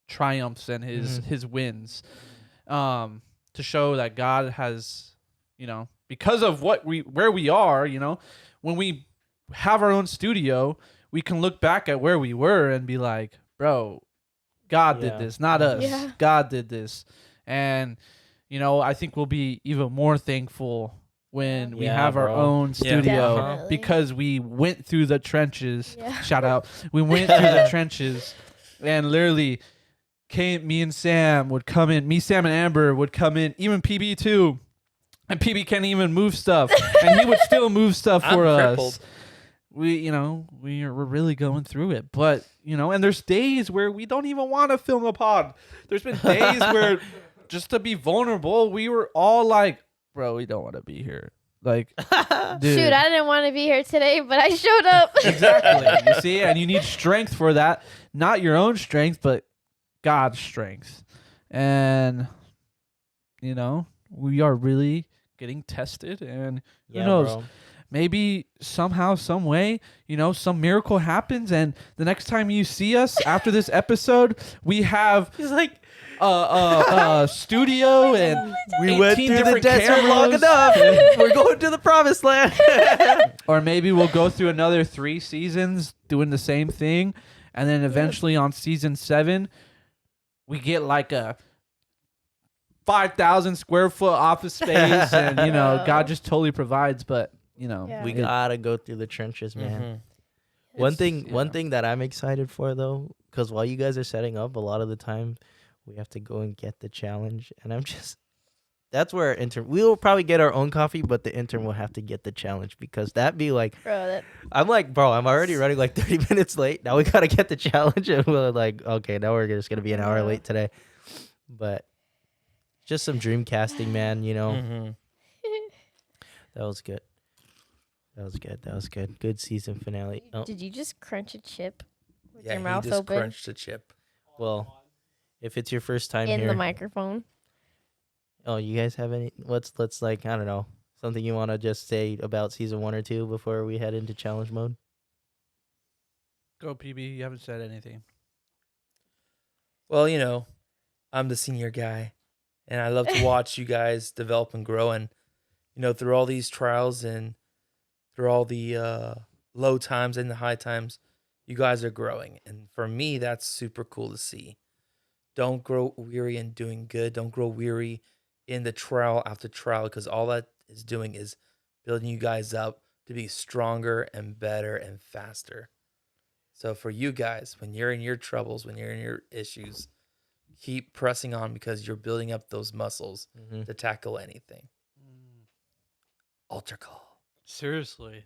triumphs and his wins, to show that God has, because of where we are, when we have our own studio, we can look back at where we were and be like, bro, God did this, not us. Yeah. God did this. And, I think we'll be even more thankful when we have our own studio Definitely. because we went through the trenches. Yeah. Shout out. We went through the trenches and literally me and Sam would come in. Me, Sam, and Amber would come in. Even PB too. And PB can't even move stuff. And he would still move stuff for I'm us. crippled. We're really going through it. But, and there's days where we don't even want to film a pod. There's been days where just to be vulnerable, we were all like, bro, we don't want to be here. Like, dude. Shoot, I didn't want to be here today, but I showed up. Exactly. You see, and you need strength for that. Not your own strength, but God's strength. And, we are really getting tested. And who knows? Bro. Maybe somehow, some way, some miracle happens. And the next time you see us after this episode, we have He's like, studio and we went 18 through the different desert long cameras. enough. We're going to the promised land. Or maybe we'll go through another 3 seasons doing the same thing. And then eventually on season 7, we get like a 5,000 square foot office space. And, God just totally provides. But, Yeah. We gotta go through the trenches, man. One thing that I'm excited for though, because while you guys are setting up, a lot of the time we have to go and get the challenge, and that's where our intern. We will probably get our own coffee, but the intern will have to get the challenge because that'd be like, Bro, I'm already running like 30 minutes late. Now we gotta get the challenge, and we're like, okay, now we're just gonna be an hour late today, but just some dream casting, man. That was good. That was good. Good season finale. Oh, Did you just crunch a chip with Yeah, your he mouth just open crunched a chip. well, if it's your first time in here, the microphone? oh, you guys have any? Let's like, I don't know, something you want to just say about season 1 or 2 before we head into challenge mode. Go, PB. You haven't said anything. Well, I'm the senior guy, and I love to watch you guys develop and grow. And, through all these trials and through all the low times and the high times, you guys are growing. And for me, that's super cool to see. Don't grow weary in doing good. Don't grow weary in the trial after trial, because all that is doing is building you guys up to be stronger and better and faster. So for you guys, when you're in your troubles, when you're in your issues, keep pressing on because you're building up those muscles to tackle anything. Altar call. Seriously.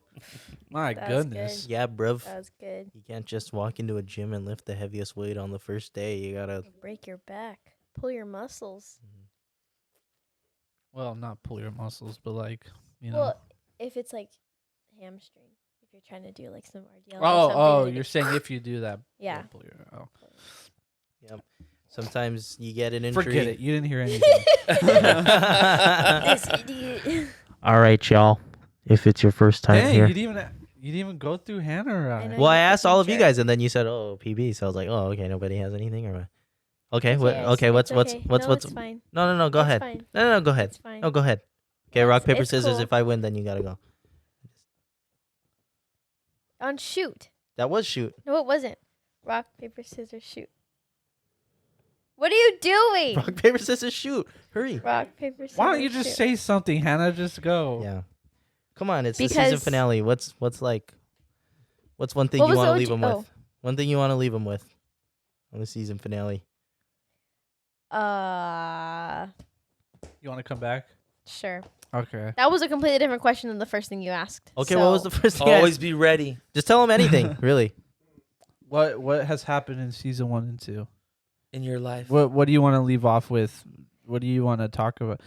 My That's goodness. good. Yeah, bruv. That was good. You can't just walk into a gym and lift the heaviest weight on the first day. You gotta. Break your back. Pull your muscles. Well, not pull your muscles, but like, you know. Well, if it's like hamstring, if you're trying to do like some RDL. or Oh, something, you're saying if you do that. Yeah. you'll pull your- oh. Yep. Sometimes you get an injury. Forget it. You didn't hear anything. This idiot. All right, y'all. If it's your first time Dang, here. you didn't even go through Hannah or I know. Well, I you asked all of you fucking guys, and then you said, "Oh, PB." So I was like, "Oh, okay. Nobody has anything, or what?" Okay. What? Yes, Okay. What's it's what's okay. what's No, what's? It's fine. No. Go It's ahead. Fine. No. Go ahead. It's fine. No, go ahead. Okay. It's- Rock paper it's scissors. cool. If I win, then you gotta go. On shoot. That was shoot. No, it wasn't. Rock, paper, scissors, shoot. What are you doing? Rock paper scissors shoot. Hurry. Rock, paper, scissors. Why don't you just shoot. say something, Hannah? Just go. Yeah. Come on. It's the season Because- finale. What's like? What's one thing What you was want the to leave OG them oh. with? One thing you want to leave them with on the season finale. You want to come back? Sure. Okay. That was a completely different question than the first thing you asked. Okay. so- What was the first thing? I Always asked? be ready Just tell them anything. Really. What has happened in season 1 and 2? in your life. What do you want to leave off with? What do you want to talk about?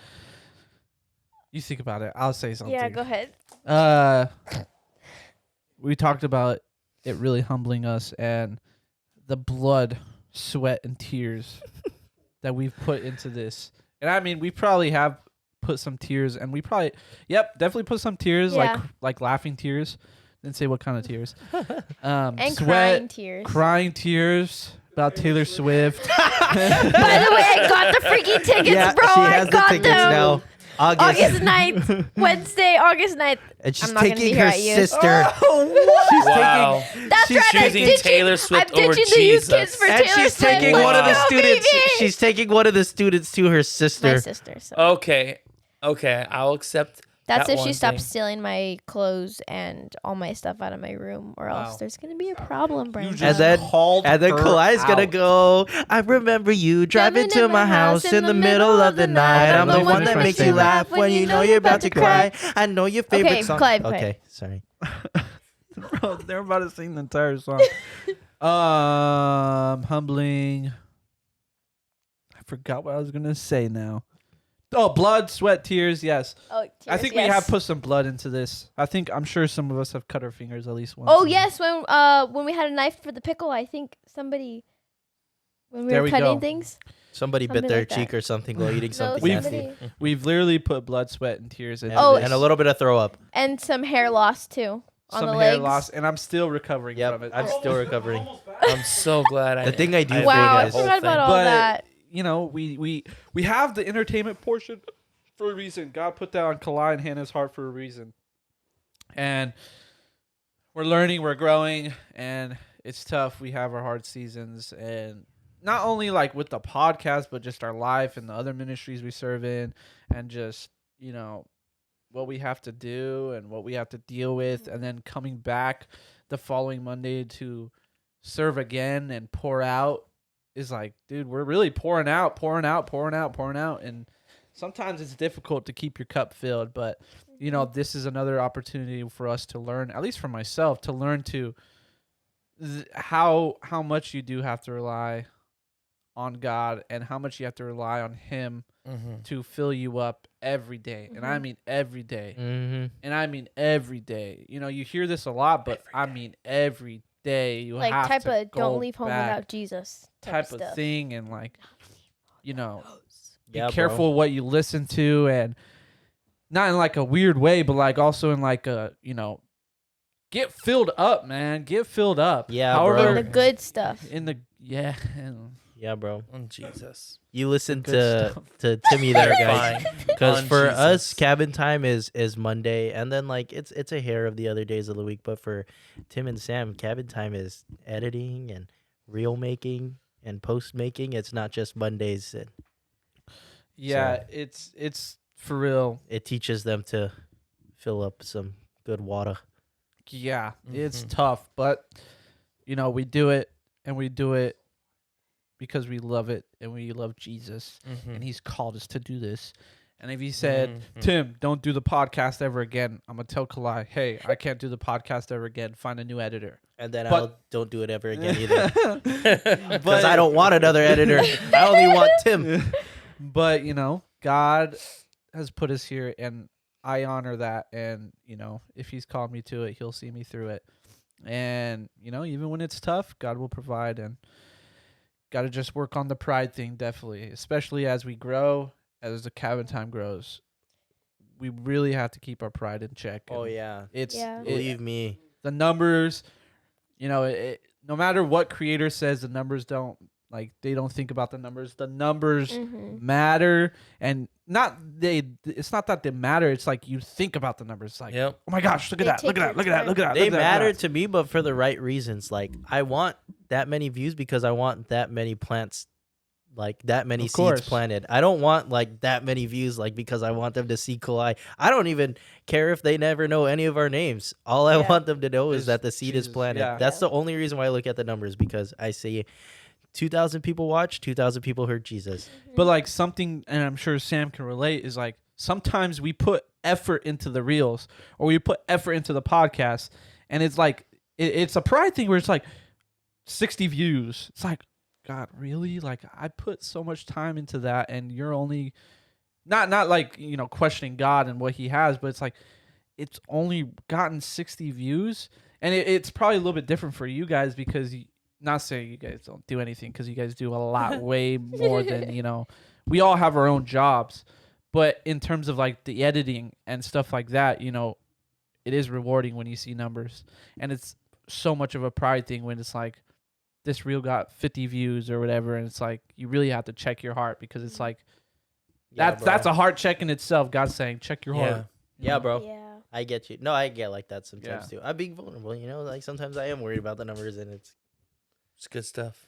You think about it. I'll say something. Yeah, go ahead. We talked about it really humbling us and the blood, sweat, and tears that we've put into this. And I mean, we probably have put some tears, and we probably, definitely put some tears, Yeah. like laughing tears. Didn't say what kind of tears. And Sweat, crying tears. about Taylor Swift. By the way, I got the freaking tickets, bro. she I has the got tickets them. now. August 9th. Wednesday, August 9th. And she's I'm not gonna be taking here her at you. sister. She's Wow. That's She's right. I'm choosing ditching, Taylor Swift I'm over ditching the youth kids Jesus. for And Taylor she's Swift. taking Let's one of the go, students. baby. She's taking one of the students to her My sister. sister. So. Okay. I'll accept. That's that if she one stops thing. stealing my clothes and all my stuff out of my room, or else Wow. there's gonna be a problem, Brandon. And then called And then her Kauai's gonna out. go. I remember you driving to my house in the middle of the night. I'm the one that makes you laugh when you know you're about to cry. I know your favorite Okay, song. Clive, Okay, sorry. Bro, they're about to sing the entire song. Humbling. I forgot what I was gonna say now. Oh, blood, sweat, tears. Yes, Oh, I think we have put some blood into this. I'm sure some of us have cut our fingers at least once. Oh yes, when we had a knife for the pickle, I think somebody when we There were we cutting go. things. Somebody bit Something their like that. cheek or something while eating No, something We've- nasty. We've literally put blood, sweat, and tears into Oh, this. And a little bit of throw up. And some hair loss too on some the hair legs. loss, and I'm still recovering Yep, from it. I'm still recovering. I'm so glad. The thing I do for you Wow, I guys. forgot about all But that. you know, we have the entertainment portion for a reason. God put that on Kauai and Hannah's heart for a reason. And we're learning, we're growing, and it's tough. We have our hard seasons, and not only like with the podcast, but just our life and the other ministries we serve in, and just, you know, what we have to do and what we have to deal with, and then coming back the following Monday to serve again and pour out is like, dude, we're really pouring out, and sometimes it's difficult to keep your cup filled, but you know, this is another opportunity for us to learn, at least for myself, to learn to how much you do have to rely on God and how much you have to rely on Him to fill you up every day. And I mean every day. Mm-hmm. And I mean every day. You know, you hear this a lot, but I mean every day you Like have type to of go don't leave home back without Jesus type of stuff. thing, and like, you know, be Yeah, careful what you listen to, and not in like a weird way, but like also in like a, you know, get filled up, man. Get filled up. Yeah, However, bro. The good stuff. in the Yeah, bro. Oh, Jesus. You listen Good to Timmy there, guys. Fine. Because On for us, Jesus. cabin time is Monday, and then like it's a hair of the other days of the week. But for Tim and Sam, cabin time is editing and reel making and post making. It's not just Mondays. yeah, it's for real. It teaches them to fill up some good water. Yeah, it's Mhm. tough, but you know, we do it, and we do it because we love it and we love Jesus, Mhm. and He's called us to do this. And if he said, Tim, don't do the podcast ever again, I'm going to tell Kauai, hey, I can't do the podcast ever again. Find a new editor. And then I don't do it ever again either. Because I don't want another editor. I only want Tim. But, you know, God has put us here, and I honor that. And, you know, if he's called me to it, he'll see me through it. And, you know, even when it's tough, God will provide. And got to just work on the pride thing, definitely, especially as we grow, as the cabin time grows. We really have to keep our pride in check. Oh, yeah. Believe me. The numbers, you know, no matter what creator says, the numbers don't, like, they don't think about the numbers. The numbers matter, and it's not that they matter. It's like you think about the numbers. It's like, oh my gosh, look at that, look at that. They matter to me, but for the right reasons. Like, I want that many views because I want that many plants, like that many seeds planted. I don't want like that many views, like because I want them to see Kauai. I don't even care if they never know any of our names. All I want them to know is that the seed is planted. Yeah. That's the only reason why I look at the numbers, because I see 2,000 people watch, 2,000 people heard Jesus. But like something, and I'm sure Sam can relate, is like sometimes we put effort into the reels or we put effort into the podcast, and it's like it's a pride thing where it's like 60 views. It's like, God, really? Like, I put so much time into that, and you're only not like, you know, questioning God and what he has, but it's like it's only gotten 60 views, and it's probably a little bit different for you guys because not saying you guys don't do anything, because you guys do a lot way more than, you know, we all have our own jobs, but in terms of like the editing and stuff like that, you know, it is rewarding when you see numbers, and it's so much of a pride thing when it's like, this reel got 50 views or whatever, and it's like you really have to check your heart, because it's like that's a heart check in itself. God's saying, check your heart. Yeah, bro. Yeah. I get you. No, I get like that sometimes too. I'm being vulnerable, you know, like sometimes I am worried about the numbers, and it's good stuff.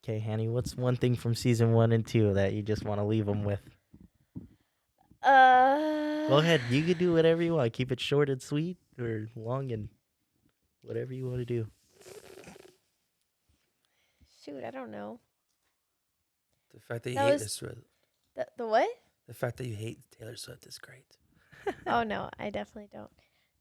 Okay, Hanny, what's one thing from season 1 and 2 that you just want to leave them with? Go ahead. You can do whatever you want. Keep it short and sweet, or long and whatever you want to do. Shoot, I don't know. The fact that you hate this. The what? The fact that you hate Taylor Swift is great. Oh, no, I definitely don't.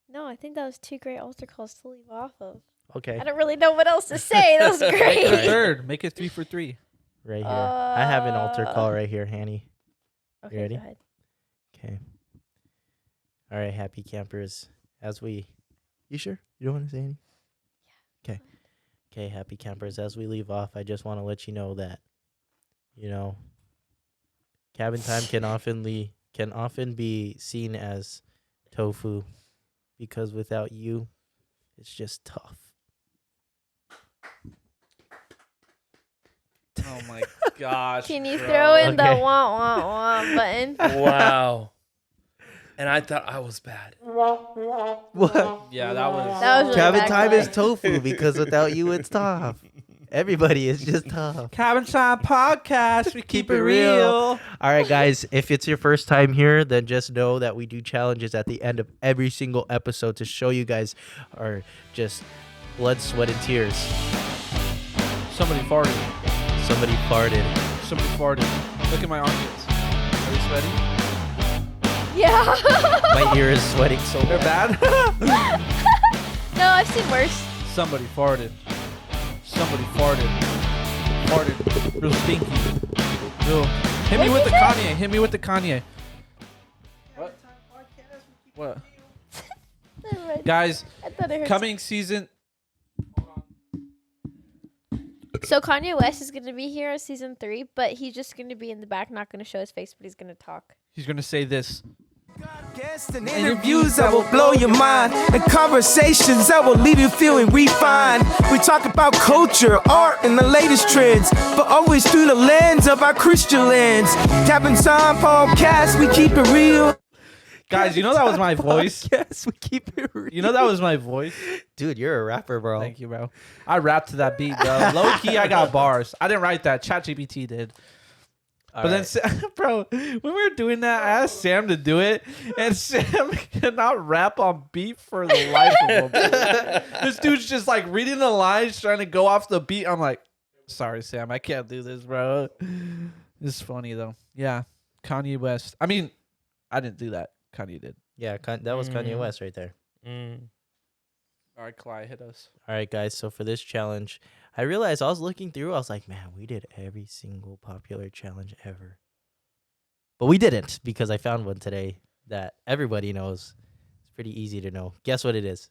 No, I think that was 2 great altar calls to leave off of. Okay. I don't really know what else to say. That was great. Make it a third. Make it 3 for 3. Right here. I have an altar call right here, Hanny. Okay, you ready? go ahead. Okay. All right, happy campers. You sure? You don't want to say anything? Yeah. Okay. Okay, happy campers. As we leave off, I just want to let you know that, you know, cabin time can often be seen as tofu, because without you, it's just tough. Oh my gosh. Can you throw in the wah button? Wow. And I thought I was bad. What? Yeah, that was really cabin bad time play. is tofu, because without you, it's tough. Everybody is just tough. Cabin Time Podcast. We keep it real. All right, guys. If it's your first time here, then just know that we do challenges at the end of every single episode to show you guys our just blood, sweat, and tears. Somebody farted. Somebody farted. Somebody farted. Look at my armpits. Are they sweaty? Yeah. My ear is sweating so They're bad. bad? No, I've seen worse. Somebody farted. Somebody farted. Farted. Real stinky. Real. Hit me with the Kanye. Hit me with the Kanye. What? Guys, I thought it hurt. coming season. So Kanye West is going to be here in season 3, but he's just going to be in the back, not going to show his face, but he's going to talk. He's going to say this. Guests and interviews that will blow your mind, and conversations that will leave you feeling refined. We talk about culture, art, and the latest trends, but always through the lens of our Christian lens. Cabin Time Podcast, we keep it real. Guys, you know that was my voice? Yes, we keep it real. You know that was my voice? Dude, you're a rapper, bro. Thank you, bro. I rapped to that beat, bro. Low key, I got bars. I didn't write that. ChatGPT did. But then, bro, when we were doing that, I asked Sam to do it, and Sam cannot rap on beat for the life of him. This dude's just like reading the lines, trying to go off the beat. I'm like, sorry, Sam, I can't do this, bro. This is funny, though. Yeah, Kanye West. I mean, I didn't do that. Kanye did. Yeah, that was Kanye West right there. All right, Kauai, hit us. All right, guys. So for this challenge, I realized I was looking through. I was like, man, we did every single popular challenge ever. But we didn't because I found one today that everybody knows. It's pretty easy to know. Guess what it is?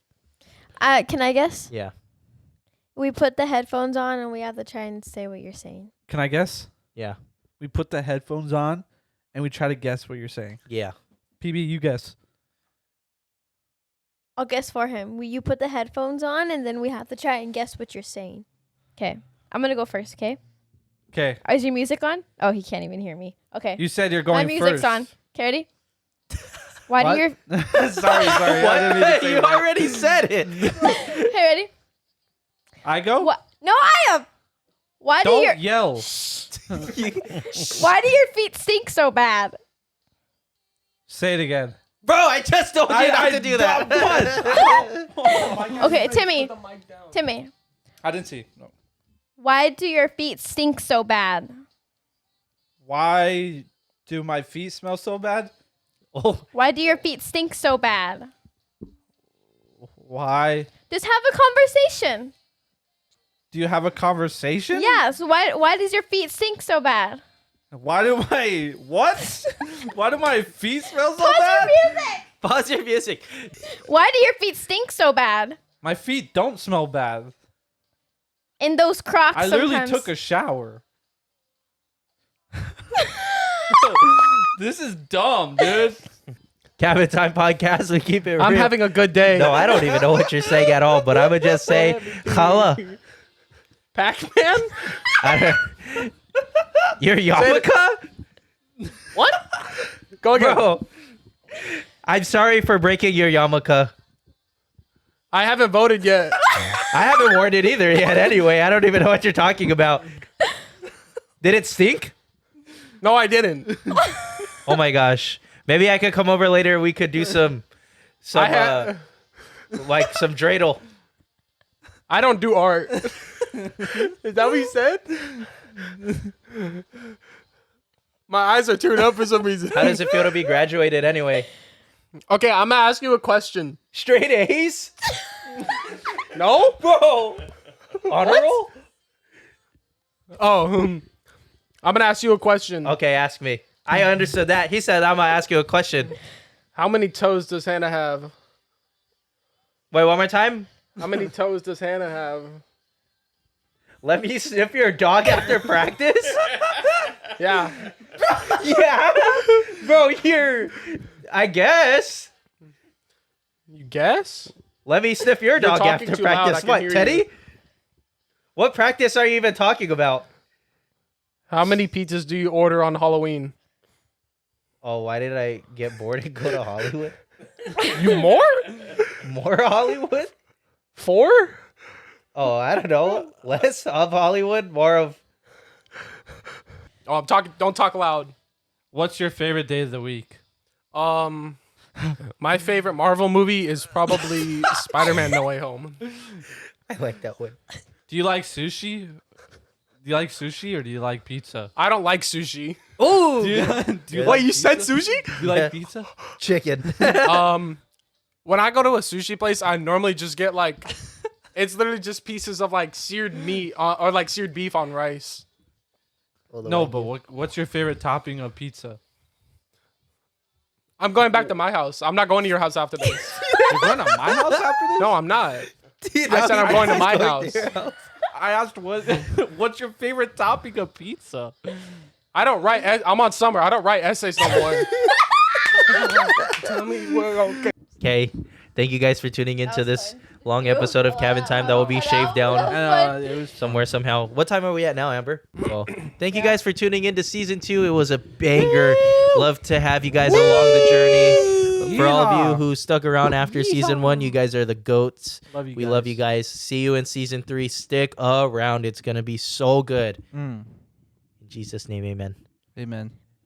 Can I guess? Yeah. We put the headphones on and we have to try and say what you're saying. Can I guess? Yeah. We put the headphones on and we try to guess what you're saying. Yeah. PB, you guess. I'll guess for him. You put the headphones on and then we have to try and guess what you're saying. Okay. I'm going to go first, okay? Okay. Is your music on? Oh, he can't even hear me. Okay. You said you're going My music's first. on. Okay, ready? Why do your... sorry. I didn't mean to say You that. already said it. Hey, ready? I go? What? No, I am. Why do your... Don't yell. Why do your feet stink so bad? Say it again. Bro, I just told you not to do that. Okay, Timmy. Timmy. I didn't see. No. Why do your feet stink so bad? Why do my feet smell so bad? Oh, Why do your feet stink so bad? Why Just have a conversation. do you have a conversation? Yeah, so why does your feet stink so bad? Why do my what? Why do my feet smell so Pause bad? your music. pause your music. Why do your feet stink so bad? My feet don't smell bad. In those Crocs I literally sometimes. took a shower. This is dumb, dude. Cabin Time Podcast. We keep it real. I'm having a good day. No, I don't even know what you're saying at all, but I would just say, Kala. Pac-Man? Your yarmulke? What? Go again. Bro, I'm sorry for breaking your yarmulke. I haven't voted yet. I haven't worn it either yet anyway. I don't even know what you're talking about. Did it stink? No, I didn't. Oh my gosh. Maybe I could come over later. We could do some like some dreidel. I don't do art. Is that what you said? My eyes are tuned up for some reason. How does it feel to be graduated anyway? Okay, I'm gonna ask you a question. Straight A's? No? Bro. Honor roll? Oh, I'm gonna ask you a question. Okay, ask me. I understood that. He said I'm gonna ask you a question. How many toes does Hannah have? Wait, one more time? How many toes does Hannah have? Let me sniff your dog after practice? Yeah. Yeah. Bro, here. I guess. You guess? Let me sniff your dog talking after too loud, practice. I can What, hear Teddy? you. What practice are you even talking about? How many pizzas do you order on Halloween? Oh, why did I get bored and go to Hollywood? You more? More Hollywood? 4? Oh, I don't know. Less of Hollywood, more of... Oh, I'm talking. Don't talk loud. What's your favorite day of the week? My favorite Marvel movie is probably Spider-Man: No Way Home. I like that one. Do you like sushi? Do you like sushi or do you like pizza? I don't like sushi. Ooh! Do you Wait, you said sushi? Do you like pizza? Chicken. When I go to a sushi place, I normally just get like, it's literally just pieces of like seared meat or like seared beef on rice. No, but what's your favorite topping of pizza? I'm going back to my house. I'm not going to your house after this. You're going to my house after this? No, I'm not. I said I'm going to my house. I asked what's your favorite topping of pizza? I don't write. I'm on summer. I don't write essays no more. Tell me where. Okay. Okay. Thank you guys for tuning into was this fun. long episode of Cabin Time that will be shaved down It was somewhere somehow. What time are we at now, Amber? Well, thank you guys for tuning into season 2. It was a banger. Love to have you guys along the journey. For all of you who stuck around after season 1, you guys are the goats. Love you We love you guys. See you in season 3. Stick around. It's going to be so good. In Jesus' name, amen. Amen.